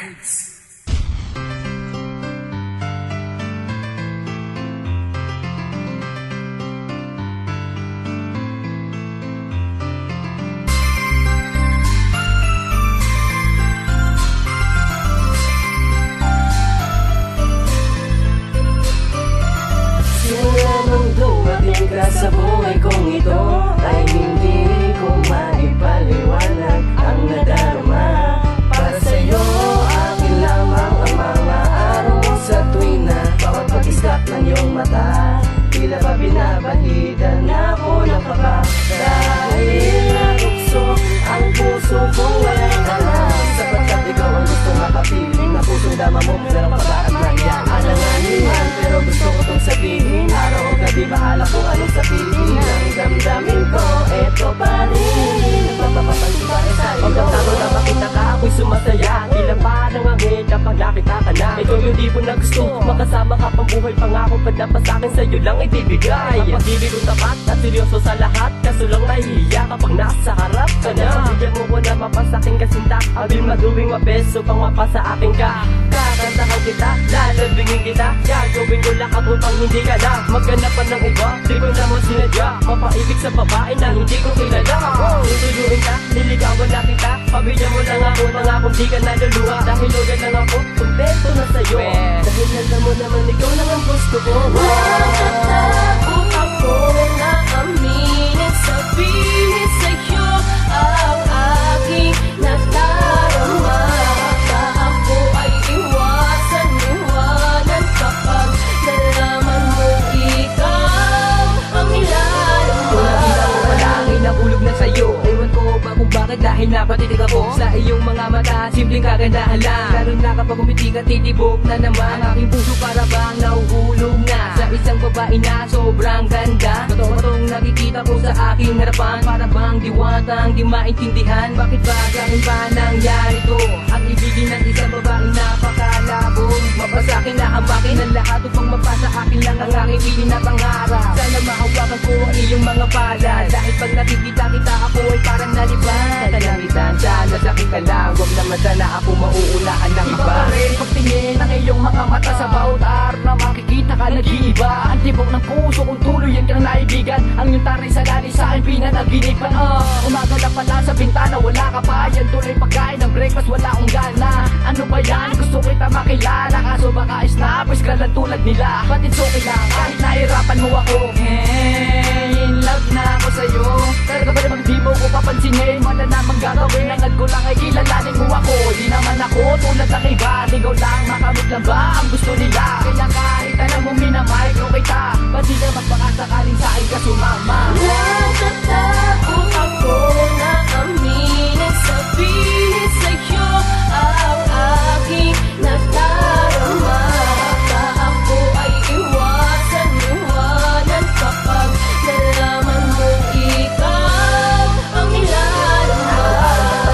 Records. Dumating ka sa buhay kong ito, ay hindi ko maipaliwanag ang nadarama. Para sa'yo, akin lamang ang mga araw mo sa tuwing na bawat pag-iskap ng iyong mata, tila ba binabalitan na ako ng kaba. Dahil narukso ang puso kong walang alam, sapagkat ikaw ang gustong makapiling na pusong dama mo, pero pag-aat na yan. Alanganin man, pero gusto ko itong sabihin, araw o gabi bahala kung anong sabihin. Ang damdamin ko, eto pa rin, nagpapapansin para sa'yo. Pagkatapos na makita ka, ako'y sumasaya, tila pa nangangit kapag nakita ka na. Ikaw yung tipo na gusto, makasama ka pang buhay, pangako pa na pa sa'kin, sa'yo lang ibibigay. Ang pag-ibig kong tapat at seryoso sa lahat, kaso lang nahihiya kapag nasa harap ka na. Bigyan mo ko na mapasaking kasinta, abil maduwing mabeso pang mapasa akin ka. Kakantahan kita, lalabingin kita, gagawin ko lahat upang hindi ka na maganapan ng iba. Di ko naman sinadya, mapaibig sa babae na hindi ko kilala. Tutuluin ka, niligawan na kita, pabigyan mo lang ako ng akong di ka naluluha. Dahil loyal lang ako, kontento na sa'yo, dahil alam mo naman ikaw lang ang gusto ko. Natatakot ako na aminin, sabihin sa'yo ang aking nadarama. Baka ako ay iwasan kapag nalaman mo ikaw ang nilalama. Unang-una ko pa lang inahulog na sa'yo, ewan ko ba kung bakit dahil napatitig ako sa iyong mga mata, simpleng kagandahan lang. Lalo na kapag umiti ka, titibok na naman ang aking puso, para bang nahuhulog na sa isang babae na sobrang ganda. Totoo-totong nakikita ko sa aking harapan, para bang diwatang di maintindihan. Bakit ba ganun ba nangyari to? Ang ibigin ng isang babae napakalabong, mapasakin na hampakin ang lahat upang mapasa akin lang ang aking piling na pangarap. Sana mahawakan ko ang iyong mga palad, dahil pag nakikita kita ako ay parang nalipad. Kalamitan, sana sa aking kalang, huwag naman sana ako mauunahan ng iba. Iba pa rin pagtingin ng iyong mga mata, sa bawat araw na makikita ka nag-iiba. Ang tibok ng puso kung tuluyan kang naibigan, ang iyong taray sa lali sa akin pinanaginipan. Umaga na pala sa bintana, wala ka pa, yan tuloy pagkain ng breakfast, wala akong gana. Ano ba yan? Gusto kita makilala, kaso baka snobbish ka lang tulad nila. But it's okay lang, kahit nahirapan mo ako. In love na ako sa'yo, talaga ba namang di mo ko papansinin? Wala namang gagawin, hangad ko lang ay kilalanin mo ako. Di naman ako tulad ng iba, ligaw lang, makamit lang ba ang gusto nila? Kaya kahit alam mo minamicro kita, ba't di naman baka sakaling sa akin ka sumama? Natatakot ako na aminin, sabihin sa'yo ang aking nadarama. Baka ako ay iwanan kapag nalaman mo ikaw ang nilalama.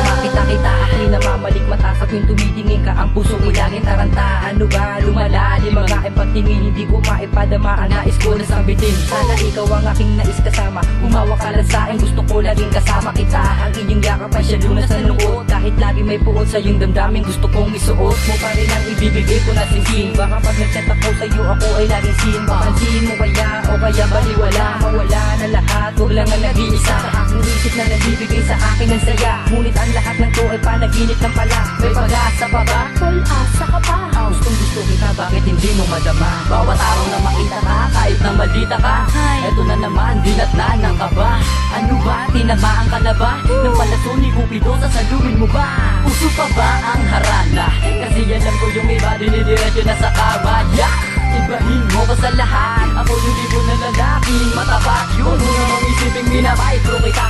Makita-kita ako'y namamalik mata, sa tuwing tumitingin ka ang puso ko'y laging taranta. Ano ba lumalalim ang aking pagtingin, hindi ko maipadama ang nais ko na sambitin. Sana ikaw ang aking nais kasama, umawa ka lang sa'kin, gusto ko laging kasama kita. Ang iyong yakap ay siya lunas sa lungkot, kahit lagi may puot sa iyong damdamin, gusto kong isuot mo pa rin ang ibibigay ko na singsin. Baka pag nag-chat ako sa'yo, ako ay laging sin. Papansin mo kaya o kaya baliwala, mawala na lahat, huwag lang ang nag-iisa. Sa aking isip na nagbibigay sa akin ng saya, ngunit ang lahat ng to ay panaginip lang pala. May pag-asa pa ba? Pag-asa ka pa. Gustong gusto kita, bakit hindi mo madama? Bawat araw na makita ka, kahit na maldita ka, eto na naman, dinatnan ng kaba. Ano ba, tinamaan ka na ba? Nang palaso ni Cupido, sasaluhin mo ba? Uso pa ba ang harana? Kasi alam ko yung iba, dinidiretso na sa kama. Ibahin mo ka sa lahat, ako yung libo na lalaki, matapat yun. Huwag namang isiping minamicro kita.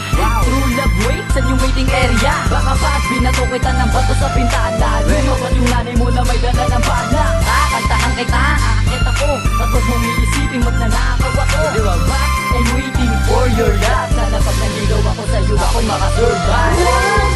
True love waits sa yung waiting area, baka ba't binato kita ng bato sa pintana? Lumapat yung nanay mo na may dala ng bala. Kakantahan kita, aakit ako, at huwag mong iisipin magnanakaw ako. Di ba ba? I'm waiting for your love, sana pag naligaw ako sa'yo ako makasurvive.